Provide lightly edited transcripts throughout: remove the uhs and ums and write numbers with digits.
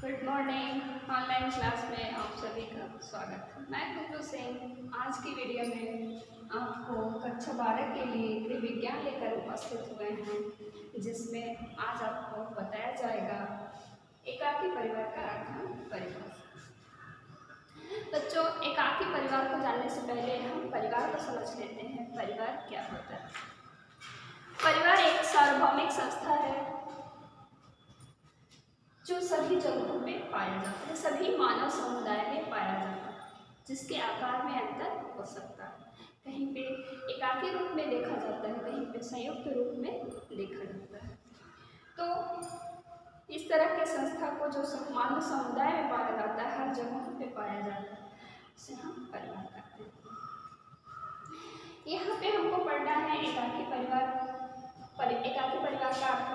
Good morning. Online class में आप सभी का स्वागत है। मैं कुकू सिंह आज की वीडियो में आपको कक्षा 12 के लिए गृह विज्ञान लेकर उपस्थित हुए हैं, जिसमें आज आपको बताया जाएगा एकाकी परिवार का अर्थ परिभाषा। बच्चों, एकाकी परिवार को जानने से पहले हम परिवार को समझ लेते हैं। परिवार क्या होता है? परिवार एक सार्वभौमिक संस्था है जो सभी जगहों पे पाया जाता है, सभी मानव समुदाय में पाया जाता है, जिसके आकार में अंतर हो सकता है। कहीं पे एकाकी रूप में देखा जाता है, कहीं पे संयुक्त रूप में देखा जाता है। तो इस तरह के संस्था को जो मानव समुदाय में पाया जाता है, हर जगह पे पाया जाता है, उसे हम परिवार कहते हैं। यहाँ पे हमको पढ़ना है एकाकी परिवार। एकाकी परिवार का अर्थ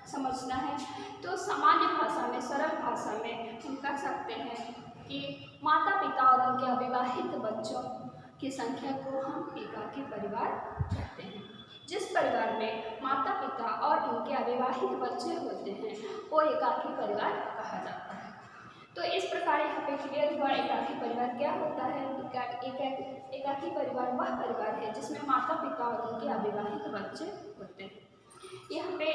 समझना है तो सामान्य भाषा में, सरल भाषा में हम कह सकते हैं कि माता पिता और उनके अविवाहित बच्चों की संख्या को हम एकाकी परिवार कहते हैं। जिस परिवार में माता पिता और उनके अविवाहित बच्चे होते हैं वो एकाकी परिवार कहा जाता है। तो इस प्रकार यहाँ पे क्लियर हुआ एकाकी परिवार क्या होता है। एकाकी परिवार वह परिवार है जिसमें माता पिता और उनके अविवाहित बच्चे होते हैं। यहाँ पे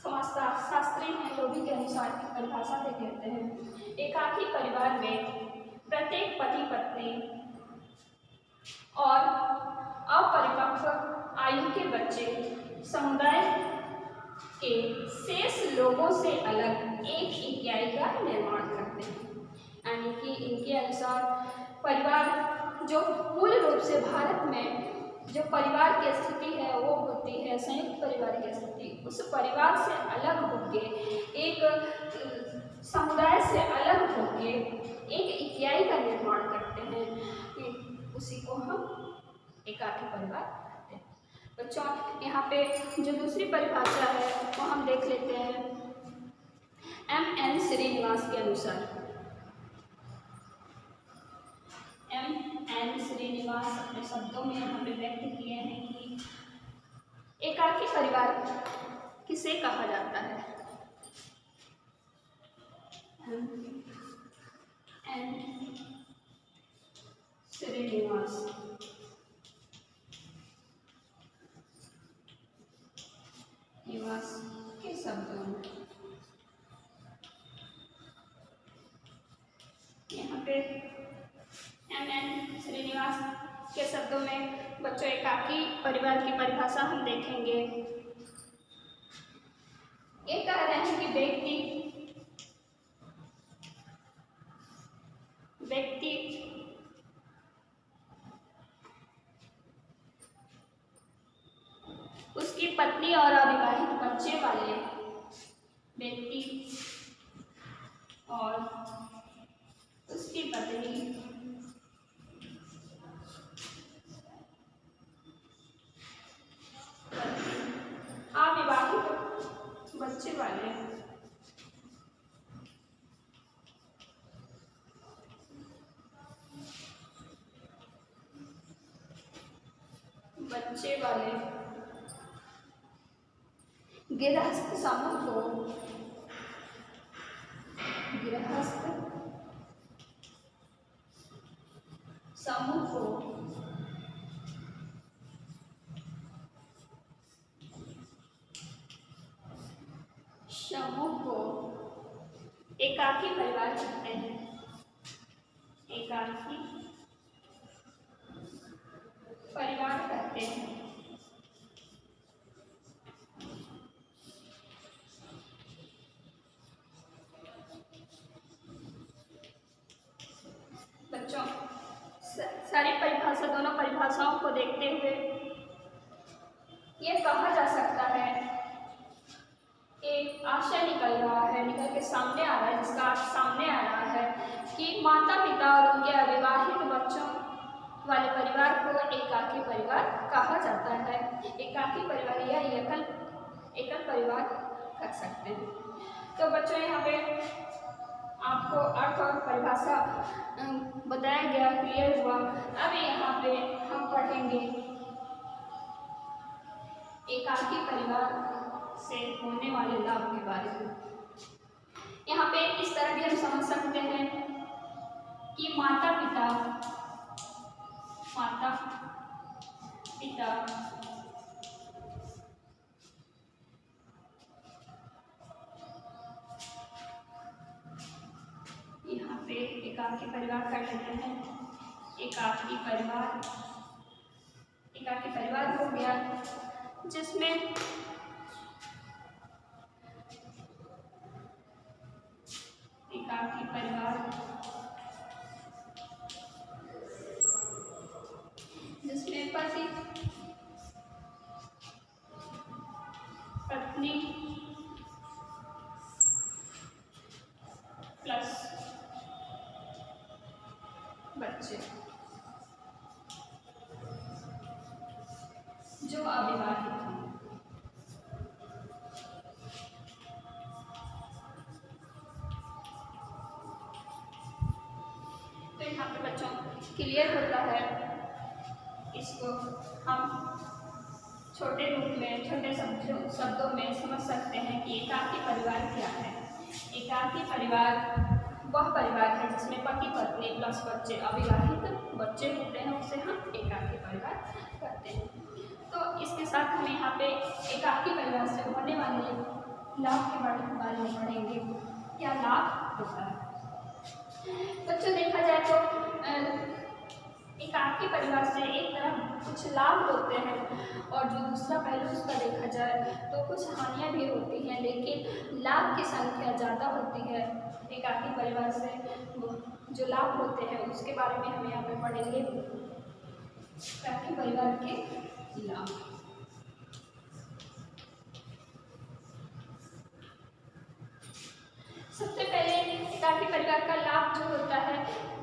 समाजशास्त्री हैं, लोभी के अनुसार की परिभाषा पे कहते हैं एकाकी परिवार में प्रत्येक पति पत्नी और अपरिपक्व आयु के बच्चे समुदाय के शेष लोगों से अलग एक इकाई का निर्माण करते हैं। यानी कि इनके अनुसार परिवार जो मूल रूप से भारत में जो परिवार की स्थिति है वो होती है संयुक्त परिवार की स्थिति। उस परिवार से अलग होके, एक समुदाय से अलग होके एक इकाई का निर्माण करते हैं, उसी को हम एकाकी परिवार कहते हैं। बच्चों, यहाँ पे जो दूसरी परिभाषा है वो हम देख लेते हैं M.N. श्रीनिवास के अनुसार। M.N. श्रीनिवास अपने शब्दों में यहाँ पे व्यक्त किए हैं कि एकाकी परिवार किसे कहा जाता है। M.N. श्रीनिवास के शब्दों में यहाँ पे M.N. श्रीनिवास के शब्दों में बच्चों एकाकी परिवार की परिभाषा हम देखेंगे। ये कह रहे हैं कि व्यक्ति उसकी पत्नी और अविवाहित बच्चे वाले व्यक्ति और उसकी पत्नी अविवाहित बच्चे वाले गृहस्थ समूह को एकाकी परिवार कहते हैं। एकाकी परिवार कहते हैं। बच्चों, सारी परिभाषा, दोनों परिभाषाओं को देखते हुए ये कहा जा सकता है, एक आशय निकल के सामने आ रहा है, जिसका अर्थ सामने आ रहा है कि माता पिता और उनके अविवाहित बच्चों वाले परिवार को एकाकी परिवार कहा जाता है। एकाकी परिवार या एकल परिवार कर सकते हैं। तो बच्चों, यहाँ पे आपको अर्थ और परिभाषा बताया गया, क्लियर हुआ। अब यहाँ पे हम पढ़ेंगे एकाकी परिवार से होने वाले लाभ के बारे में। यहाँ समझ सकते हैं कि माता पिता यहाँ पे एकाकी परिवार कर लेते हैं। एकाकी परिवार हो गया, जिसमें एकाकी परिवार जिसमें पति पत्नी प्लस बच्चे जो अविवाहित हैं। तो यहाँ पे बच्चों क्लियर होता है। इसको हम छोटे रूप में, छोटे शब्दों में समझ सकते हैं कि एकाकी परिवार क्या है। एकाकी परिवार वह परिवार है जिसमें पति पत्नी प्लस बच्चे, अविवाहित बच्चे होते हैं, उसे हम एकाकी परिवार कहते हैं। तो इसके साथ हम यहाँ पे एकाकी परिवार से होने वाले लाभ के बारे में पढ़ेंगे। क्या लाभ होता है बच्चों? देखा जाए तो एकाकी परिवार से एक तरफ कुछ लाभ होते हैं और जो दूसरा पहलू उसका देखा जाए तो कुछ हानियां भी होती हैं, लेकिन लाभ की संख्या ज़्यादा होती है। एकाकी परिवार से जो लाभ होते हैं उसके बारे में हम यहाँ पे पढ़ेंगे। एकाकी परिवार के लाभ। सबसे पहले एकाकी परिवार का लाभ जो होता है,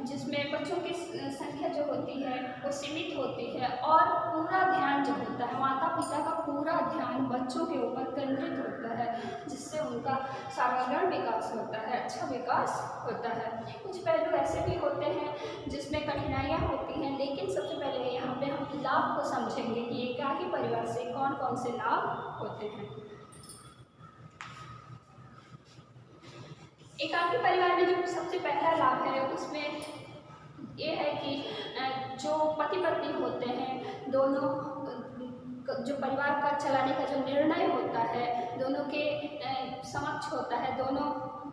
जिसमें बच्चों की संख्या जो होती है वो सीमित होती है और पूरा ध्यान जो होता है, माता पिता का पूरा ध्यान बच्चों के ऊपर केंद्रित होता है, जिससे उनका सर्वांगीण विकास होता है, अच्छा विकास होता है। कुछ पहलू ऐसे भी होते हैं जिसमें कठिनाइयाँ होती हैं, लेकिन सबसे पहले यहाँ पे हम लाभ को समझेंगे कि एकाकी परिवार से कौन कौन से लाभ होते हैं। एकाकी परिवार में जो सबसे पहला लाभ है उसमें ये है कि जो पति पत्नी होते हैं, दोनों जो परिवार का चलाने का जो निर्णय होता है दोनों के समक्ष होता है। दोनों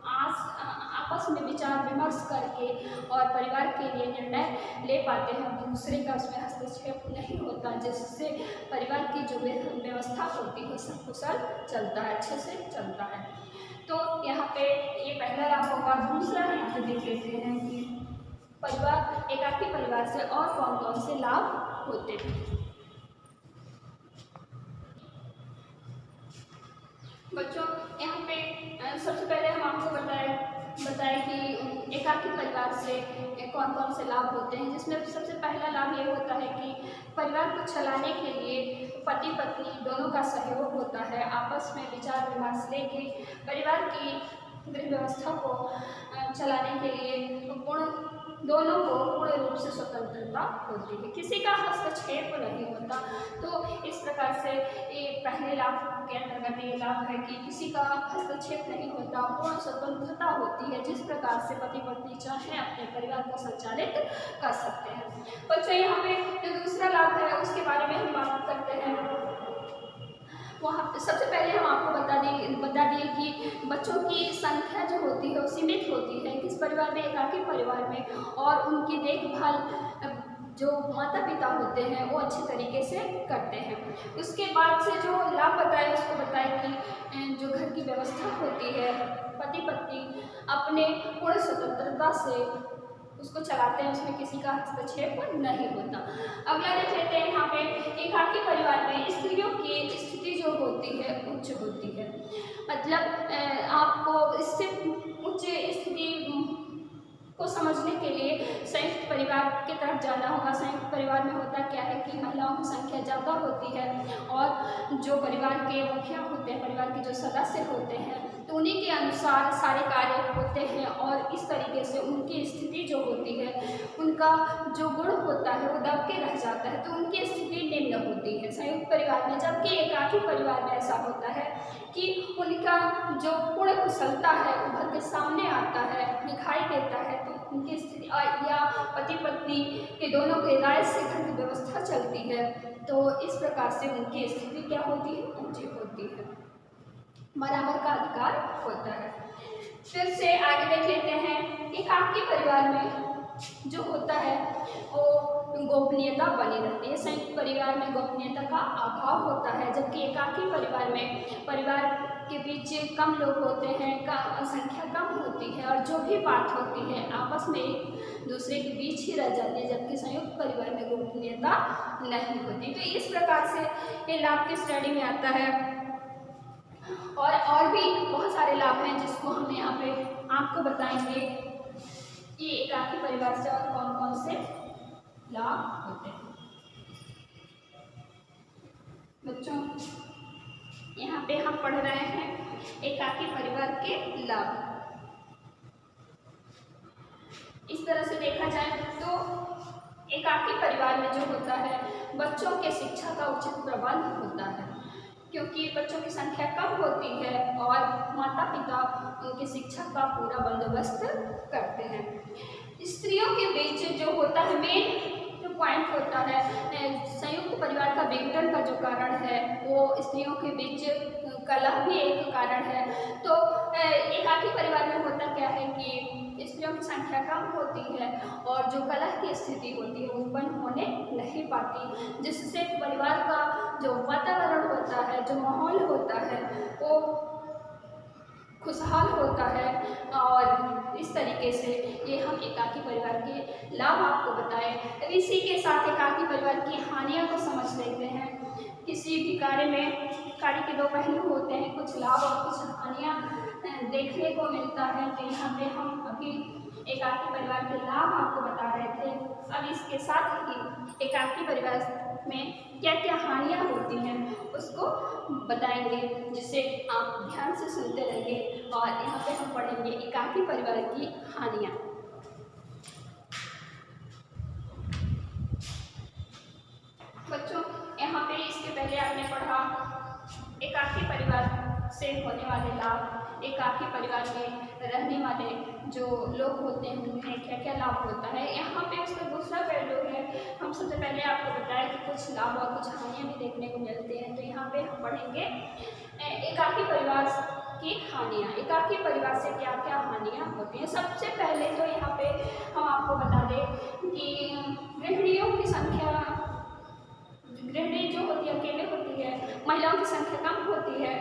आपस में विचार विमर्श करके और परिवार के लिए निर्णय ले पाते हैं। दूसरे का उसमें हस्तक्षेप नहीं होता, जिससे परिवार की जो व्यवस्था होती है सब कुशल चलता है, अच्छे से चलता है। तो यहाँ पे ये पहला लाभ होगा। दूसरा यहाँ पे देख लेते हैं कि परिवार, एकाकी परिवार से और कौन कौन से लाभ होते हैं। बच्चों यहाँ पे सबसे पहले हम आपको बताएं कि एकाकी परिवार से कौन कौन से लाभ होते हैं, जिसमें सबसे पहला लाभ ये होता है कि परिवार को चलाने के लिए पति पत्नी दोनों का सहयोग होता है। आपस में विचार विमर्श लेके परिवार की गृह व्यवस्था को चलाने के लिए दोनों को पूर्ण रूप से स्वतंत्रता होती है, किसी का हस्तक्षेप नहीं होता। तो इस प्रकार से ये पहले लाभ के अंतर्गत ये लाभ है कि किसी का हस्तक्षेप नहीं होता, पूर्ण स्वतंत्रता होती है। जिस प्रकार से पति पत्नी चाहे अपने परिवार को संचालित कर सकते हैं। बच्चों यहाँ पे जो दूसरा लाभ है उसके बारे में हम बात करते हैं। वहाँ सबसे पहले हम आपको बता दिए कि बच्चों की संख्या जो होती है वो सीमित होती है किस परिवार में, एकाकी परिवार में, और उनकी देखभाल जो माता पिता होते हैं वो अच्छे तरीके से करते हैं। उसके बाद से जो लाभ बताए उसको बताए कि जो घर की व्यवस्था होती है पति पत्नी अपने पूर्ण स्वतंत्रता से उसको चलाते हैं, उसमें किसी का हस्तक्षेप नहीं होता। अगला देख लेते हैं यहाँ पे एकाकी परिवार में स्त्रियों की स्थिति जो होती है उच्च होती है। मतलब आपको इससे उच्च स्थिति को समझने के लिए संयुक्त परिवार की तरफ जाना होगा। संयुक्त परिवार में होता क्या है कि महिलाओं की संख्या ज़्यादा होती है और जो परिवार के मुखिया होते हैं, परिवार के जो सदस्य होते हैं, तो उन्हीं के अनुसार सारे कार्य होते हैं और इस तरीके से उनकी स्थिति जो होती है, उनका जो गुण होता है वो दब के रह जाता है, तो उनकी स्थिति निम्न होती है संयुक्त परिवार में। जबकि एकाकी परिवार में ऐसा होता है कि उनका जो पूर्ण कुशलता है उभर के सामने आता है, दिखाई देता है, तो उनकी स्थिति या पति पत्नी के दोनों के राय से घर की व्यवस्था चलती है, तो इस प्रकार से उनकी स्थिति क्या होती है, ऊंची होती है, बराबर का अधिकार होता है। फिर से आगे देख लेते हैं। एकाकी परिवार में जो होता है वो गोपनीयता बनी रहती है। संयुक्त परिवार में गोपनीयता का अभाव होता है, जबकि एकाकी परिवार में परिवार के बीच कम लोग होते हैं, संख्या कम होती है और जो भी बात होती है आपस में एक दूसरे के बीच ही रह जाती है, जबकि संयुक्त परिवार में गोपनीयता नहीं होती। तो इस प्रकार से ये लाभ की श्रेणी में आता है और भी बहुत सारे लाभ हैं जिसको हम यहाँ पे आपको बताएंगे कि एकाकी परिवार से और कौन कौन से लाभ होते हैं। बच्चों यहाँ पे हम पढ़ रहे हैं एकाकी परिवार के लाभ। इस तरह से देखा जाए तो एकाकी परिवार में जो होता है बच्चों के शिक्षा का उचित प्रबंध होता है, क्योंकि बच्चों की संख्या कम होती है और माता पिता उनकी शिक्षा का पूरा बंदोबस्त करते हैं। स्त्रियों के बीच जो होता है मेन जो पॉइंट होता है संयुक्त परिवार का विघटन का जो कारण है वो स्त्रियों के बीच कलह भी एक कारण है। तो एकाकी परिवार में होता क्या है कि स्त्रियों की संख्या कम होती है और जो कलह की स्थिति होती है उत्पन्न होने नहीं पाती, जिससे परिवार का जो वातावरण होता है, जो माहौल होता है वो खुशहाल होता है। और इस तरीके से ये हम एकाकी परिवार के लाभ आपको बताएं। अब इसी के साथ एकाकी परिवार की हानियों को समझ लेते हैं। किसी भी कार्य के दो पहलू होते हैं, कुछ लाभ और कुछ हानियाँ देखने को मिलता है। तो यहाँ पे हम अभी एकाकी परिवार के लाभ आपको बता रहे थे। अब इसके साथ ही एकाकी परिवार में क्या क्या हानियाँ होती हैं उसको बताएंगे, जिसे आप ध्यान से सुनते रहिए। और यहाँ पे हम पढ़ेंगे एकाकी परिवार की हानियाँ। बच्चों यहाँ पे इसके पहले आपने पढ़ा एकाकी परिवार से होने वाले लाभ, एकाकी परिवार में रहने वाले जो लोग होते हैं उन्हें क्या क्या लाभ होता है। यहाँ पे उसका दूसरा पहलू है, हम सबसे पहले आपको बताया कि कुछ लाभ और कुछ हानियाँ भी देखने को मिलती हैं। तो यहाँ पे हम पढ़ेंगे एकाकी परिवार की हानियाँ। एकाकी परिवार से क्या क्या हानियाँ होती हैं। सबसे पहले तो यहाँ पे हम आपको बता दें कि गृहिणियों की संख्या, गृहिणी जो होती है अकेले होती है, महिलाओं की संख्या कम होती है,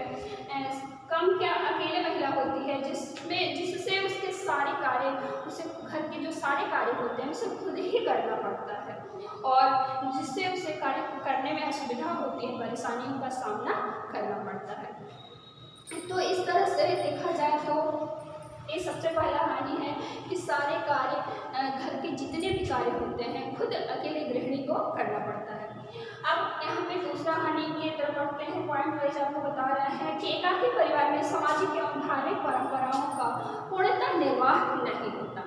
कम क्या अकेले महिला होती है जिससे उसके सारे कार्य, उसे घर के जो सारे कार्य होते हैं उसे खुद ही करना पड़ता है और जिससे उसे कार्य करने में असुविधा होती है, परेशानियों का सामना करना पड़ता है। तो इस तरह से देखा जाए तो ये सबसे पहला हानि है कि सारे कार्य घर के जितने भी कार्य होते हैं खुद अकेले गृहिणी को करना पड़ता है। अब यहाँ पे दूसरा हानि की तरफ बढ़ते हैं, पॉइंट वाइज आपको बता रहे हैं कि एकाकी परिवार में सामाजिक एवं धार्मिक परंपराओं का पूर्णतः निर्वाह नहीं होता।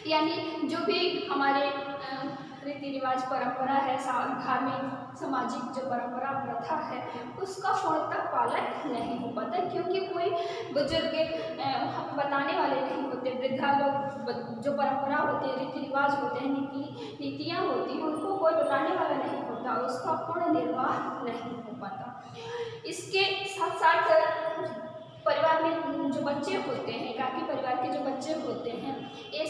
यानी जो भी हमारे रीति रिवाज परंपरा है, धार्मिक सामाजिक जो परंपरा प्रथा है उसका पूर्णतः पालन नहीं हो पाता, क्योंकि कोई बुजुर्ग बताने वाले नहीं होते। वृद्धा लोग जो परंपरा होती है, रीति रिवाज होते हैं, नीतियाँ होती हैं, उनको कोई बताने वाला नहीं होता, उसका पूर्ण निर्वाह नहीं हो पाता। इसके साथ साथ परिवार में जो बच्चे होते हैं, एकाकी परिवार के जो बच्चे होते हैं, ये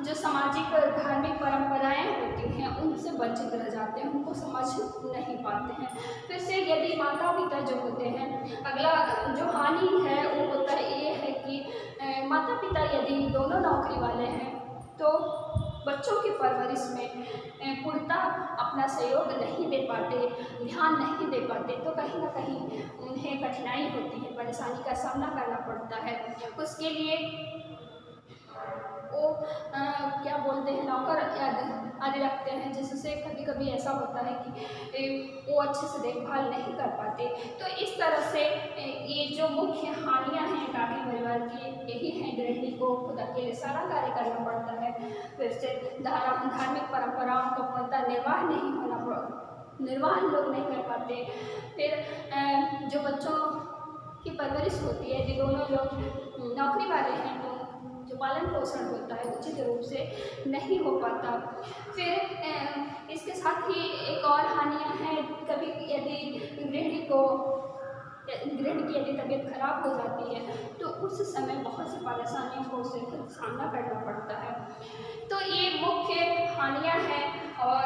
जो सामाजिक धार्मिक परंपराएं होती हैं उनसे वंचित रह जाते हैं, उनको समझ नहीं पाते हैं। फिर से यदि माता पिता जो होते हैं, अगला जो हानि है वो होता है ये है कि माता पिता यदि दोनों नौकरी वाले हैं तो बच्चों की परवरिश में पूर्णतः अपना सहयोग नहीं दे पाते, ध्यान नहीं दे पाते, तो कहीं ना कहीं उन्हें कठिनाई होती है, परेशानी का सामना करना पड़ता है। उसके लिए वो क्या बोलते हैं, नौकर आदि रखते हैं, जिससे कभी कभी ऐसा होता है कि वो अच्छे से देखभाल नहीं कर पाते। तो इस तरह से ये जो मुख्य हानियाँ हैं एकाकी परिवार की यही हैं, गृहिणी को खुद अकेले सारा कार्य करना पड़ता है। फिर से धार्मिक परंपराओं का पूर्णतः निर्वाह नहीं होना, निर्वाह लोग नहीं कर पाते। फिर जो बच्चों परवरिश होती है। यदि दोनों लोग नौकरी वाले हैं तो जो पालन पोषण होता है उचित रूप से नहीं हो पाता। फिर इसके साथ ही एक और हानियाँ हैं, कभी यदि गृहिणी की यदि तबीयत खराब हो जाती है तो उस समय बहुत सी परेशानियों को उसे खुद सामना करना पड़ता है। तो ये मुख्य हानियाँ हैं। और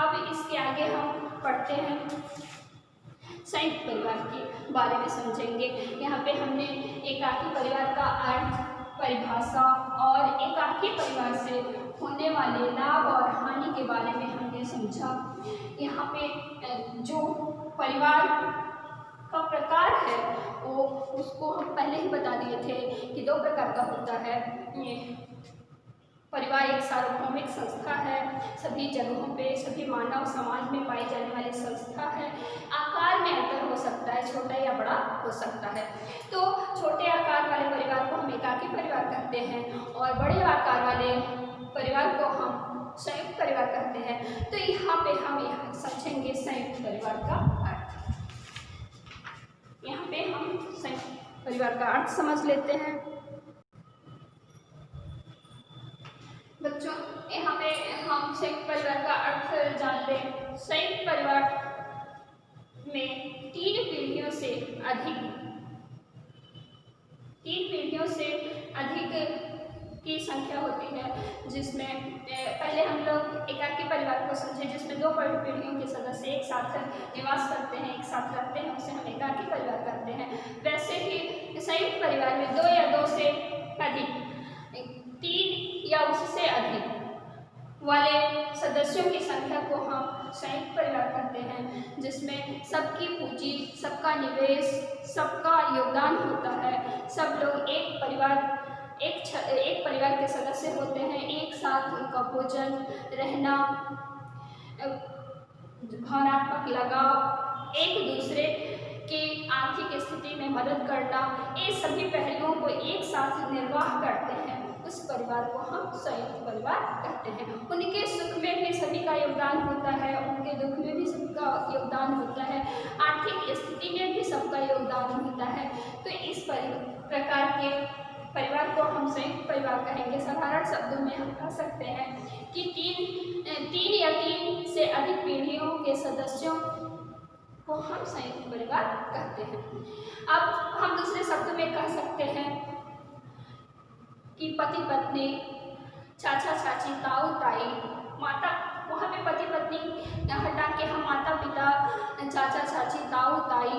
अब इसके आगे हम पढ़ते हैं संयुक्त परिवार के बारे में समझेंगे। यहाँ पे हमने एकाकी परिवार का अर्थ, परिभाषा और एकाकी परिवार से होने वाले लाभ और हानि के बारे में हमने समझा। यहाँ पे जो परिवार का प्रकार है वो उसको हम पहले ही बता दिए थे कि 2 प्रकार का होता है। परिवार एक सार्वभौमिक संस्था है, सभी जगहों पे सभी मानव समाज में पाई जाने वाली संस्था है। आकार में अंतर हो सकता है, छोटा या बड़ा हो सकता है। तो छोटे आकार वाले परिवार को हम एकाकी परिवार कहते हैं और बड़े आकार वाले परिवार को हम संयुक्त परिवार कहते हैं। तो यहाँ पे हम समझेंगे संयुक्त परिवार का अर्थ। यहाँ पे हम संयुक्त परिवार का अर्थ समझ लेते हैं। बच्चों, यहाँ पे हम संयुक्त परिवार का अर्थ जान लें। संयुक्त परिवार में 3 पीढ़ियों से अधिक की संख्या होती है, जिसमें पहले हम लोग एकाकी परिवार को समझे जिसमें 2 पीढ़ियों के सदस्य एक साथ निवास करते हैं, एक साथ रहते हैं, उसे हम एकाकी परिवार कहते हैं। वैसे ही संयुक्त परिवार में 2 या 2 से अधिक, 3 या उससे अधिक वाले सदस्यों की संख्या को हम संयुक्त परिवार कहते हैं, जिसमें सबकी पूंजी, सबका निवेश, सबका योगदान होता है। सब लोग एक परिवार के सदस्य होते हैं। एक साथ उनका भोजन, रहना, भावनात्मक लगाव, एक दूसरे के आर्थिक स्थिति में मदद करना, ये सभी पहलुओं को एक साथ निर्वाह करते हैं। उस परिवार को हम संयुक्त परिवार कहते हैं। उनके सुख में भी सभी का योगदान होता है, उनके दुख में भी सबका योगदान होता है, आर्थिक स्थिति में भी सबका योगदान होता है। तो इस प्रकार के परिवार को हम संयुक्त परिवार कहेंगे। साधारण शब्दों में हम कह सकते हैं कि 3 या 3 से अधिक पीढ़ियों के सदस्यों को हम संयुक्त परिवार कहते हैं। अब हम दूसरे शब्दों में कह सकते हैं कि पति पत्नी, चाचा चाची, ताऊ ताई, माता, वहाँ पे पति पत्नी हटा के हम माता पिता, चाचा चाची, ताऊ ताई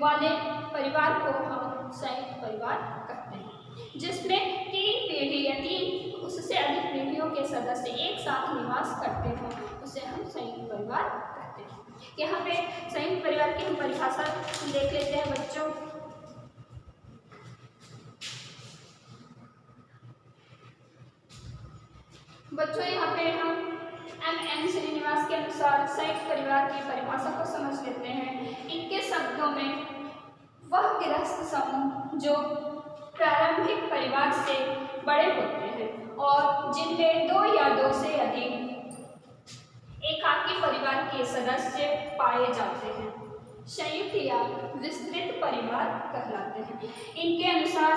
वाले परिवार को हम संयुक्त परिवार कहते हैं, जिसमें 3 पीढ़ी या 3 उससे अधिक पीढ़ियों के सदस्य एक साथ निवास करते हों, उसे हम संयुक्त परिवार कहते हैं। यहाँ पे संयुक्त परिवार की हम परिभाषा देख लेते हैं बच्चों। यहाँ पे हम M.N. श्रीनिवास के अनुसार संयुक्त परिवार की परिभाषा को समझ लेते हैं। इनके शब्दों में वह गृहस्थ समूह जो प्रारंभिक परिवार से बड़े होते हैं और जिनमें 2 या 2 से अधिक एकाकी परिवार के सदस्य पाए जाते हैं, संयुक्त या विस्तृत परिवार कहलाते हैं। इनके अनुसार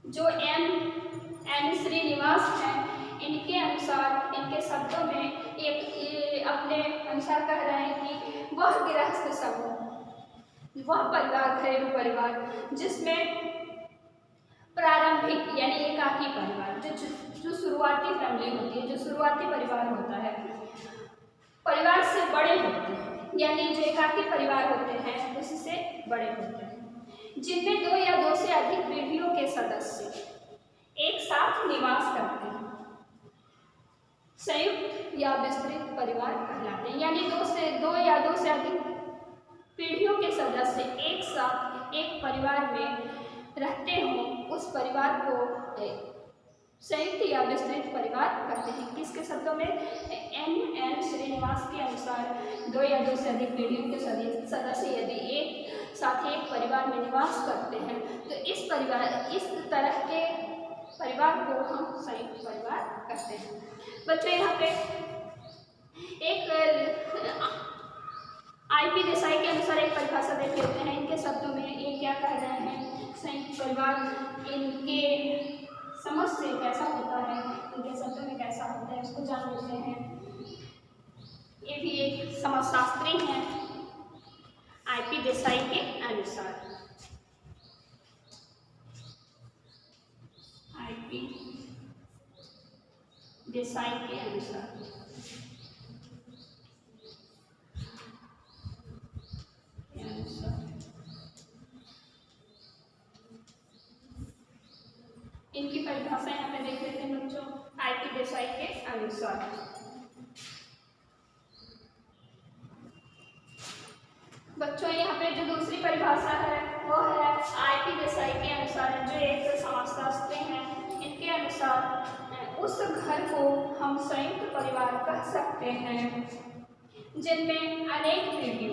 जो M.N. श्रीनिवास हैं, इनके अनुसार, इनके शब्दों में ये अपने अनुसार कह रहे हैं कि वह गृहस्थ समूह, वह परिवार, घरेलू परिवार जिसमें प्रारंभिक यानी एकाकी परिवार, जो शुरुआती फैमिली होती है, जो शुरुआती परिवार होता है, परिवार से बड़े होते हैं, यानी जो एकाकी परिवार होते हैं उससे बड़े होते हैं, जिनमें 2 या 2 से अधिक पीढ़ियों के सदस्य एक साथ निवास करते हैं, संयुक्त या विस्तृत परिवार कहलाते हैं। यानी 2 या 2 से अधिक पीढ़ियों के सदस्य एक साथ एक परिवार में रहते हों, उस परिवार को संयुक्त या विस्तृत परिवार कहते हैं। किसके शब्दों में? M.N. श्रीनिवास के अनुसार 2 या 2 से अधिक पीढ़ियों के सदस्य यदि एक साथ एक परिवार में निवास करते हैं तो इस तरह के परिवार को हम संयुक्त परिवार कहते हैं। बच्चों यहाँ पे एक I.P. देसाई के अनुसार एक परिभाषा देख लेते परिवार इनके समझ से कैसा होता है, इनके शब्दों में कैसा होता है, उसको जान लेते हैं। ये भी एक समाजशास्त्री हैं IP देसाई के अनुसार। IP देसाई के अनुसार इनकी परिभाषा यहाँ पे देख लेते हैं बच्चों। IP देसाई के अनुसार बच्चों यहाँ पे जो दूसरी परिभाषा है वो है IP देसाई के अनुसार, जो एक समाजशास्त्री हैं, इनके अनुसार उस घर को हम संयुक्त परिवार कह सकते हैं जिनमें अनेक पीढ़ी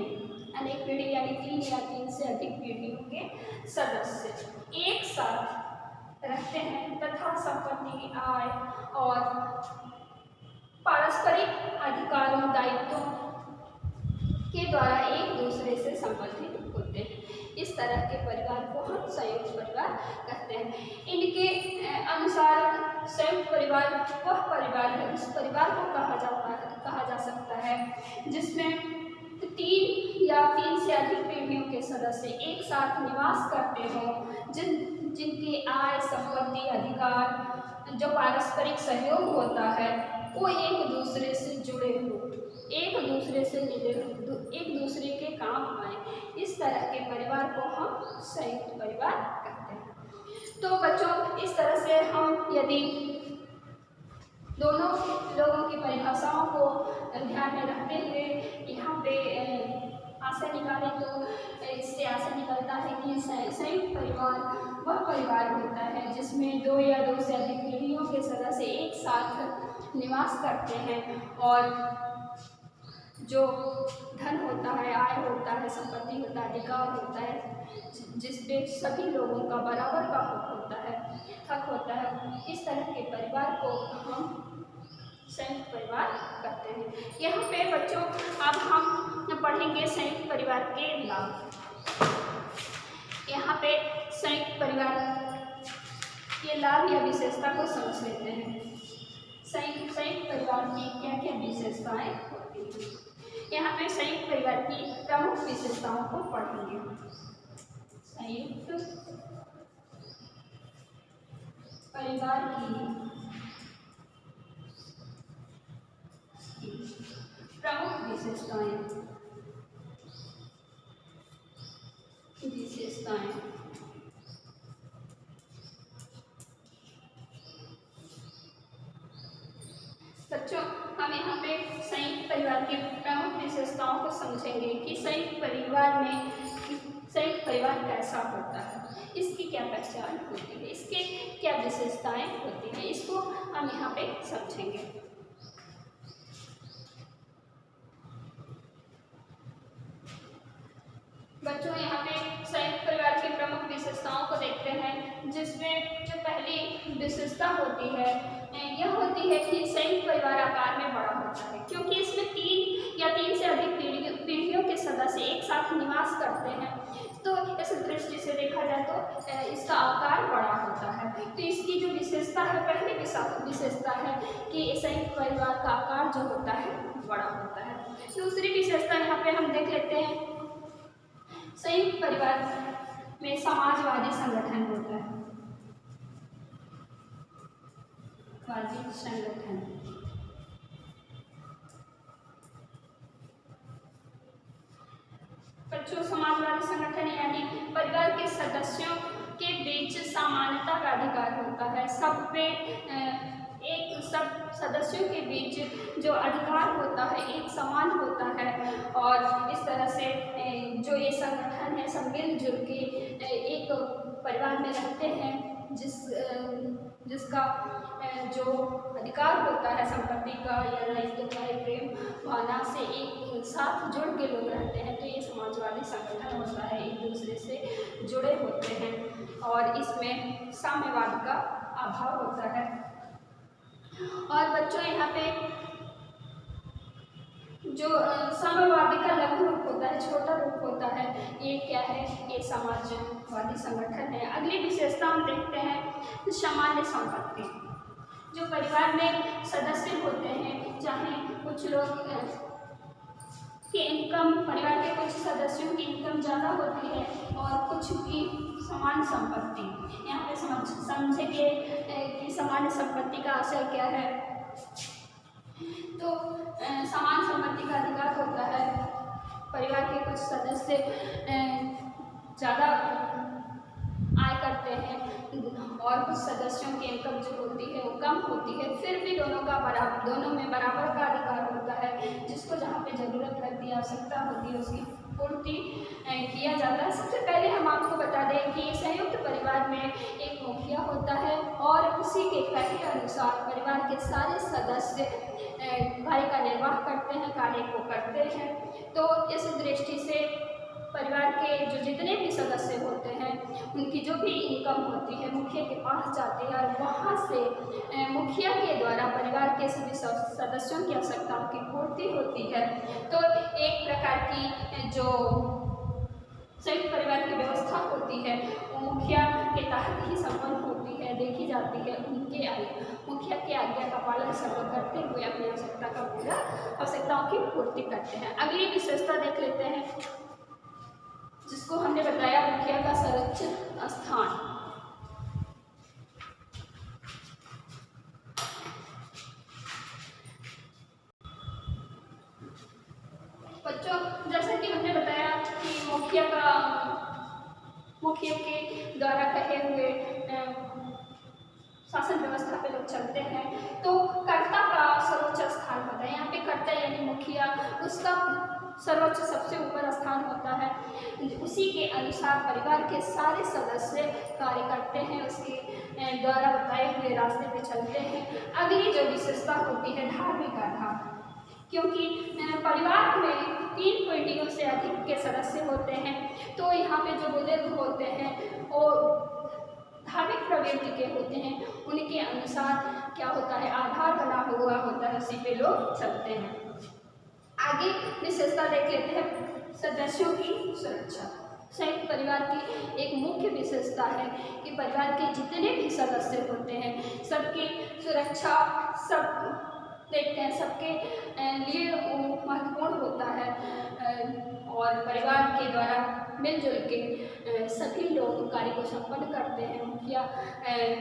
यानी 3 या 3 से अधिक पीढ़ियों के सदस्य एक साथ रहते हैं तथा संपत्ति, आय और पारस्परिक अधिकारों दायित्वों के द्वारा एक दूसरे से संबंधित होते हैं। इस तरह के परिवार को हम संयुक्त परिवार कहते हैं। इनके अनुसार संयुक्त परिवार वह परिवार है, उस परिवार को कहा जा सकता है जिसमें 3 या 3 से अधिक पीढ़ियों के सदस्य एक साथ निवास करते हों, जिनकी आय, संपत्ति, अधिकार, जो पारस्परिक सहयोग होता है वो एक दूसरे से जुड़े हो, एक दूसरे से मिले, एक दूसरे के काम आए। इस तरह के परिवार को हम संयुक्त परिवार कहते हैं। तो बच्चों इस तरह से हम यदि दोनों लोगों की परिभाषाओं को ध्यान में रखते हुए यहाँ पे आशय निकालें तो इससे आशय निकलता है कि संयुक्त परिवार वह परिवार होता है जिसमें 2 या 2 से अधिक पीढ़ियों के सदस्य एक साथ निवास करते हैं और जो धन होता है, आय होता है, संपत्ति होता है, अधिकार होता है, जिसपे सभी लोगों का बराबर का हक होता है, इस तरह के परिवार को हम संयुक्त परिवार कहते हैं। यहाँ पे बच्चों अब हम पढ़ेंगे संयुक्त परिवार के लाभ। यहाँ पे संयुक्त परिवार के लाभ या विशेषता को समझ लेते हैं। संयुक्त परिवार की क्या क्या विशेषताएं होती हैं। यहाँ पे संयुक्त परिवार की प्रमुख विशेषताओं को पढ़ेंगे। संयुक्त परिवार की प्रमुख विशेषताएं बच्चों हम यहाँ पे संयुक्त परिवार की प्रमुख विशेषताओं को समझेंगे कि संयुक्त परिवार कैसा होता है, इसकी क्या पहचान होती है, इसके क्या विशेषताएं होती हैं, इसको हम यहाँ पे समझेंगे। बच्चों यहाँ पे संयुक्त परिवार की प्रमुख विशेषताओं को देखते हैं, जिसमें जो पहली विशेषता होती है यह होती है कि संयुक्त परिवार आकार में बड़ा होता है, क्योंकि इसमें 3 या 3 से अधिक पीढ़ियों के सदस्य एक साथ निवास करते हैं। तो इस दृष्टि से देखा जाए तो इसका आकार बड़ा होता है। तो इसकी जो विशेषता है, पहली विशेषता है कि संयुक्त परिवार का आकार जो होता है बड़ा होता है। दूसरी विशेषता यहाँ पे हम देख लेते हैं, संयुक्त परिवार में समाजवादी संगठन होता है। बच्चों समाजवादी संगठन यानी परिवार के सदस्यों के बीच समानता का अधिकार होता है। सब सदस्यों के बीच जो अधिकार होता है एक समान होता है और इस तरह से जो ये संगठन है सब मिलजुल के एक परिवार में रहते हैं, जिसका जो अधिकार होता है संपत्ति का या दायित्व का, प्रेम भावना से एक साथ जुड़ के लोग रहते हैं। तो ये समाजवादी संगठन होता है, एक दूसरे से जुड़े होते हैं और इसमें साम्यवाद का अभाव होता है। और बच्चों यहाँ पे जो साम्यवादी का लघु रूप होता है, छोटा रूप होता है, ये क्या है, ये समाजवादी संगठन है। अगली विशेषता हम देखते हैं सामान्य संपत्ति। जो परिवार में सदस्य होते हैं, चाहे कुछ लोग की इनकम, परिवार के कुछ सदस्यों की इनकम ज़्यादा होती है और कुछ की समान संपत्ति। यहाँ पे समझेंगे कि समान संपत्ति का आशय क्या है। तो समान संपत्ति का अधिकार होता है, परिवार के कुछ सदस्य ज़्यादा आय करते हैं और कुछ सदस्यों की इनकम जो होती है वो कम होती है, फिर भी दोनों में बराबर का अधिकार होता है, जिसको जहाँ पे ज़रूरत लगती है, आवश्यकता होती है, उसकी पूर्ति किया जाता है। सबसे पहले हम आपको बता दें कि संयुक्त परिवार में एक मुखिया होता है और उसी के कहे अनुसार परिवार के सारे सदस्य कार्य का निर्वाह करते हैं, कार्य को करते हैं। तो इस दृष्टि से परिवार के जो जितने भी सदस्य होते हैं उनकी जो भी इनकम होती है मुखिया के पास जाती है और वहाँ से मुखिया के द्वारा परिवार के सभी सदस्यों की आवश्यकताओं की पूर्ति होती है। तो एक प्रकार की जो संयुक्त परिवार की व्यवस्था होती है वो मुखिया के तहत ही संपन्न होती है, देखी जाती है। मुखिया की आज्ञा का पालन सब करते हुए अपनी आवश्यकताओं की पूर्ति करते हैं। अगली विशेषता देख लेते हैं जिसको हमने बताया मुखिया का सर्वोच्च स्थान। बच्चों, जैसा कि हमने बताया कि मुखिया के द्वारा कहे हुए शासन व्यवस्था पे लोग चलते हैं, तो कर्ता का सर्वोच्च स्थान होता है। यहाँ पे कर्ता यानी मुखिया, उसका सर्वोच्च सबसे ऊपर स्थान होता है। उसी के अनुसार परिवार के सारे सदस्य कार्य करते हैं, उसके द्वारा बताए हुए रास्ते पे चलते हैं। अगली जो विशेषता होती है धार्मिक आधार, क्योंकि परिवार में 3 पीढ़ियों से अधिक के सदस्य होते हैं, तो यहाँ पे जो बुजुर्ग होते हैं वो धार्मिक प्रवृत्ति के होते हैं, उनके अनुसार क्या होता है, आधार बना हुआ होता है, उसी पे लोग चलते हैं। आगे विशेषता देख लेते हैं सदस्यों की सुरक्षा। संयुक्त परिवार की एक मुख्य विशेषता है कि परिवार के जितने भी सदस्य होते हैं सबकी सुरक्षा सब देखते हैं, सबके लिए महत्वपूर्ण होता है और परिवार के द्वारा मिलजुल के सभी लोग कार्य को संपन्न करते हैं। मुखिया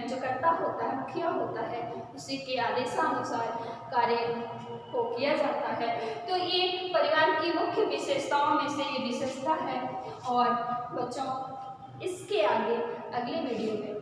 जो करता होता है, मुखिया होता है, उसी के आदेशानुसार कार्य को किया जाता है। तो ये परिवार की मुख्य विशेषताओं में से ये विशेषता है। और बच्चों, इसके आगे अगले वीडियो में